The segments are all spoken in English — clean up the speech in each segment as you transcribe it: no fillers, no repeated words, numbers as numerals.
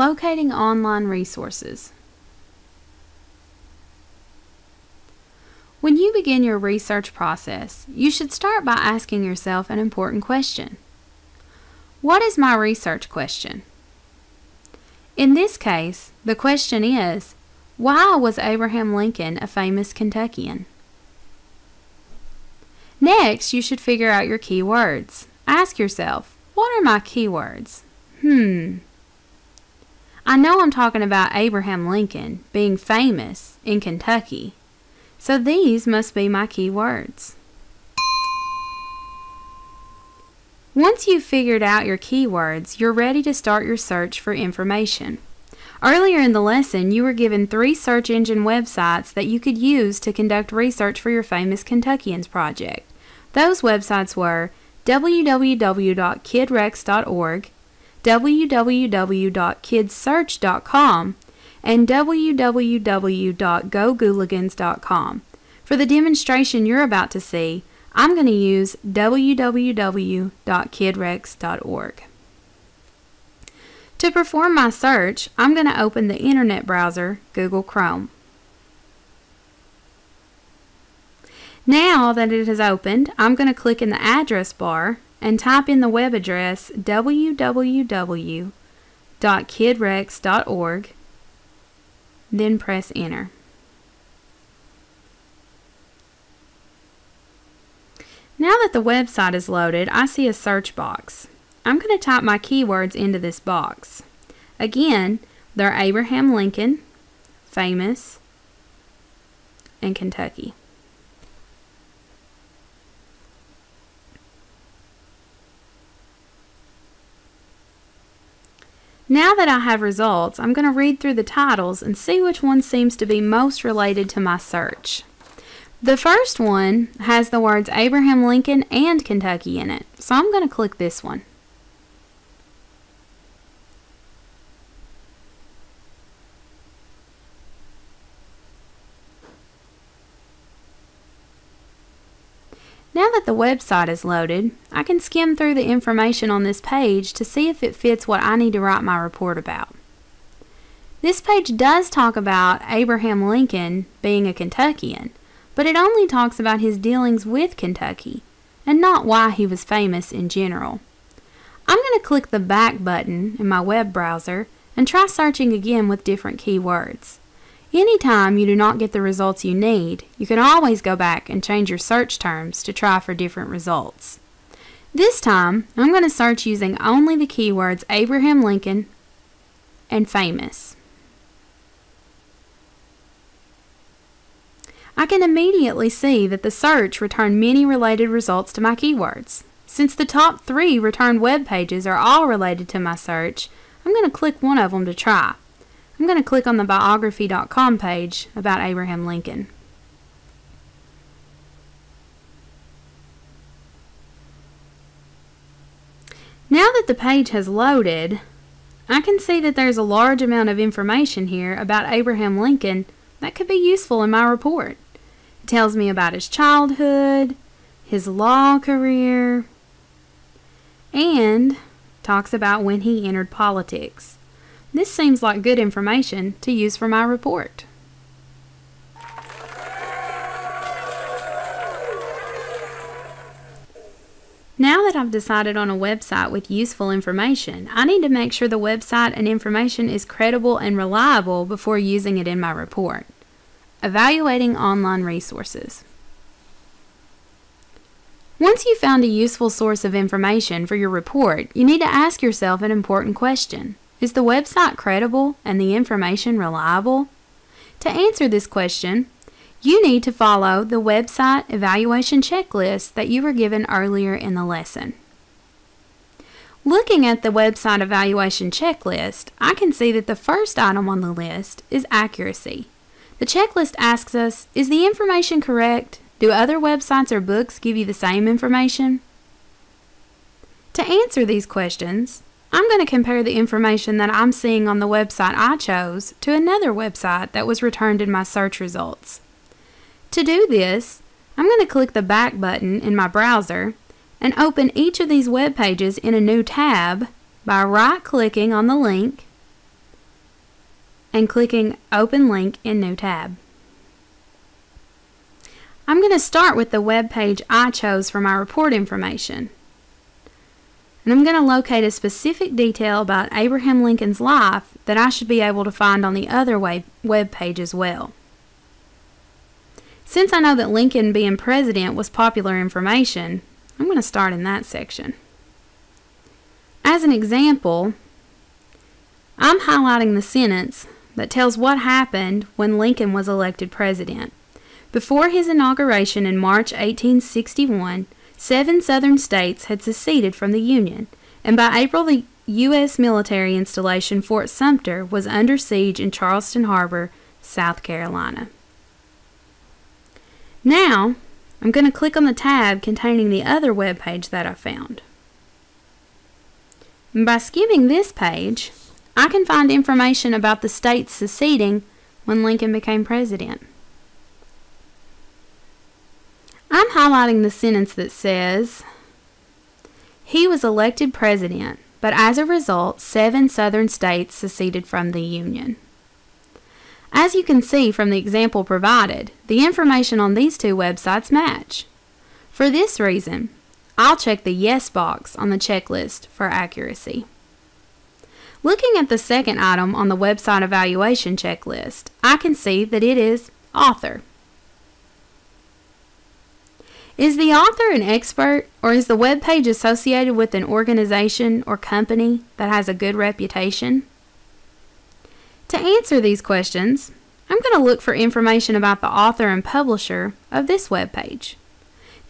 Locating online resources. When you begin your research process, you should start by asking yourself an important question. What is my research question? In this case, the question is, why was Abraham Lincoln a famous Kentuckian? Next, you should figure out your keywords. Ask yourself, what are my keywords? I know I'm talking about Abraham Lincoln being famous in Kentucky, so these must be my keywords. Once you've figured out your keywords, you're ready to start your search for information. Earlier in the lesson, you were given 3 search engine websites that you could use to conduct research for your Famous Kentuckians project. Those websites were www.kidrex.org, www.kidsearch.com, and www.gogooligans.com. For the demonstration you're about to see, I'm going to use www.kidrex.org. To perform my search, I'm going to open the internet browser, Google Chrome. Now that it has opened, I'm going to click in the address bar and type in the web address www.kidrex.org, then press enter. Now that the website is loaded, I see a search box. I'm going to type my keywords into this box. Again, they're Abraham Lincoln, famous, and Kentucky. Now that I have results, I'm going to read through the titles and see which one seems to be most related to my search. The first one has the words Abraham Lincoln and Kentucky in it, so I'm going to click this one. Now that the website is loaded, I can skim through the information on this page to see if it fits what I need to write my report about. This page does talk about Abraham Lincoln being a Kentuckian, but it only talks about his dealings with Kentucky, and not why he was famous in general. I'm going to click the back button in my web browser and try searching again with different keywords. Anytime you do not get the results you need, you can always go back and change your search terms to try for different results. This time, I'm going to search using only the keywords Abraham Lincoln and famous. I can immediately see that the search returned many related results to my keywords. Since the top 3 returned web pages are all related to my search, I'm going to click one of them to try. I'm going to click on the biography.com page about Abraham Lincoln. Now that the page has loaded, I can see that there's a large amount of information here about Abraham Lincoln that could be useful in my report. It tells me about his childhood, his law career, and talks about when he entered politics. This seems like good information to use for my report. Now that I've decided on a website with useful information, I need to make sure the website and information is credible and reliable before using it in my report. Evaluating online resources. Once you've found a useful source of information for your report, you need to ask yourself an important question. Is the website credible and the information reliable? To answer this question, you need to follow the website evaluation checklist that you were given earlier in the lesson. Looking at the website evaluation checklist, I can see that the first item on the list is accuracy. The checklist asks us, is the information correct? Do other websites or books give you the same information? To answer these questions, I'm going to compare the information that I'm seeing on the website I chose to another website that was returned in my search results. To do this, I'm going to click the back button in my browser and open each of these web pages in a new tab by right-clicking on the link and clicking Open Link in New Tab. I'm going to start with the web page I chose for my report information. And I'm going to locate a specific detail about Abraham Lincoln's life that I should be able to find on the other web page as well. Since I know that Lincoln being president was popular information, I'm going to start in that section. As an example, I'm highlighting the sentence that tells what happened when Lincoln was elected president. Before his inauguration in March 1861, 7 southern states had seceded from the Union, and by April the U.S. military installation Fort Sumter was under siege in Charleston Harbor, South Carolina. Now, I'm going to click on the tab containing the other web page that I found. And by skimming this page, I can find information about the states seceding when Lincoln became president. I'm highlighting the sentence that says, he was elected president, but as a result, 7 southern states seceded from the Union. As you can see from the example provided, the information on these two websites match. For this reason, I'll check the Yes box on the checklist for accuracy. Looking at the second item on the website evaluation checklist, I can see that it is author. Is the author an expert, or is the web page associated with an organization or company that has a good reputation? To answer these questions, I'm going to look for information about the author and publisher of this web page.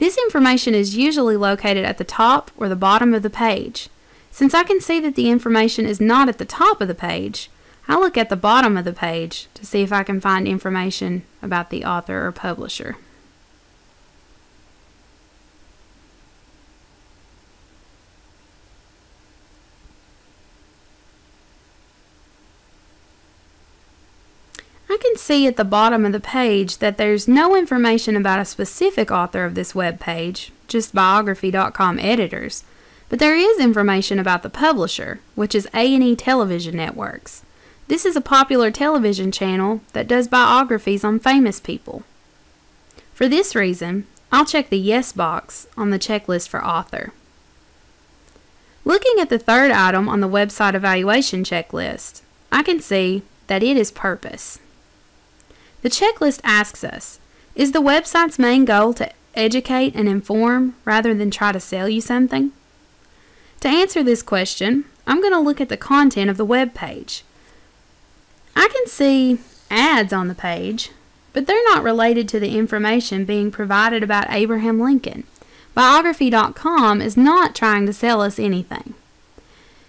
This information is usually located at the top or the bottom of the page. Since I can see that the information is not at the top of the page, I look at the bottom of the page to see if I can find information about the author or publisher. I can see at the bottom of the page that there's no information about a specific author of this web page, just biography.com editors, but there is information about the publisher, which is A&E Television Networks. This is a popular television channel that does biographies on famous people. For this reason, I'll check the Yes box on the checklist for author. Looking at the third item on the website evaluation checklist, I can see that it is purpose. The checklist asks us, is the website's main goal to educate and inform rather than try to sell you something? To answer this question, I'm going to look at the content of the web page. I can see ads on the page, but they're not related to the information being provided about Abraham Lincoln. Biography.com is not trying to sell us anything.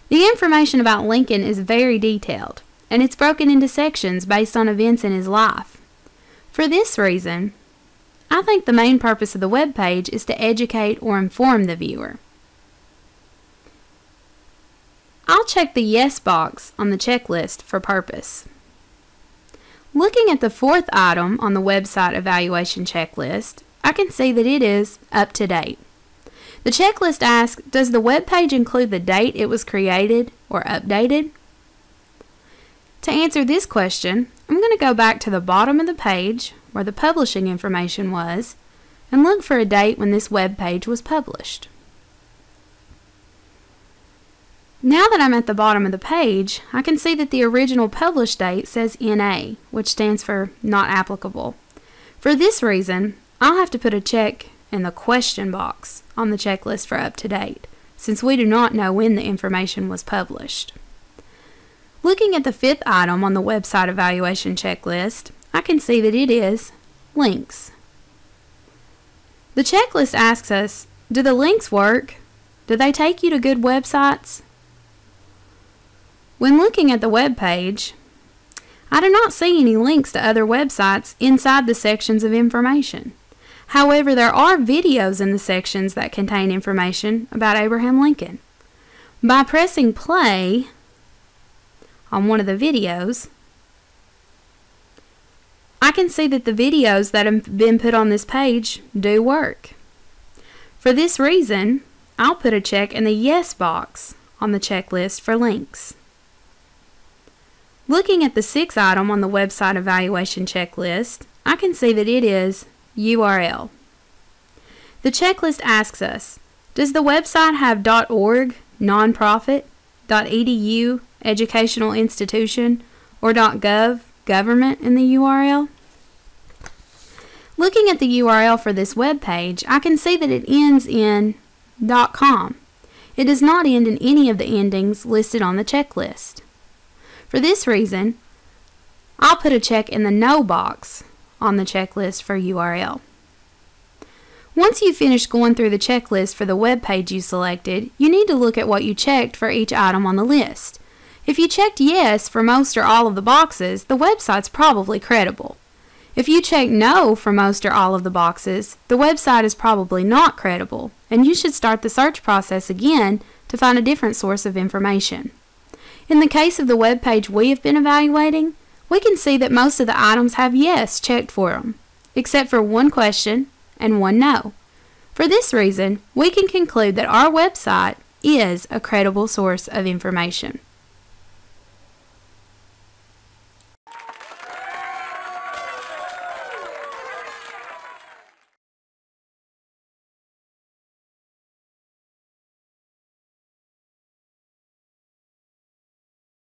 The information about Lincoln is very detailed, and it's broken into sections based on events in his life. For this reason, I think the main purpose of the web page is to educate or inform the viewer. I'll check the Yes box on the checklist for purpose. Looking at the fourth item on the website evaluation checklist, I can see that it is up to date. The checklist asks, does the web page include the date it was created or updated? To answer this question, I'm going to go back to the bottom of the page where the publishing information was and look for a date when this web page was published. Now that I'm at the bottom of the page, I can see that the original published date says NA, which stands for not applicable. For this reason, I'll have to put a check in the question box on the checklist for up to date, since we do not know when the information was published. Looking at the fifth item on the website evaluation checklist, I can see that it is links. The checklist asks us, do the links work? Do they take you to good websites? When looking at the web page, I do not see any links to other websites inside the sections of information. However, there are videos in the sections that contain information about Abraham Lincoln. By pressing play on one of the videos, I can see that the videos that have been put on this page do work. For this reason, I'll put a check in the Yes box on the checklist for links. Looking at the 6th item on the website evaluation checklist, I can see that it is URL. The checklist asks us, does the website have .org, nonprofit, .edu, educational institution, or .gov, government in the URL? Looking at the URL for this web page, I can see that it ends in .com. It does not end in any of the endings listed on the checklist. For this reason, I'll put a check in the No box on the checklist for URL. Once you've finished going through the checklist for the web page you selected, you need to look at what you checked for each item on the list. If you checked yes for most or all of the boxes, the website's probably credible. If you checked no for most or all of the boxes, the website is probably not credible, and you should start the search process again to find a different source of information. In the case of the web page we have been evaluating, we can see that most of the items have yes checked for them, except for one question and one no. For this reason, we can conclude that our website is a credible source of information.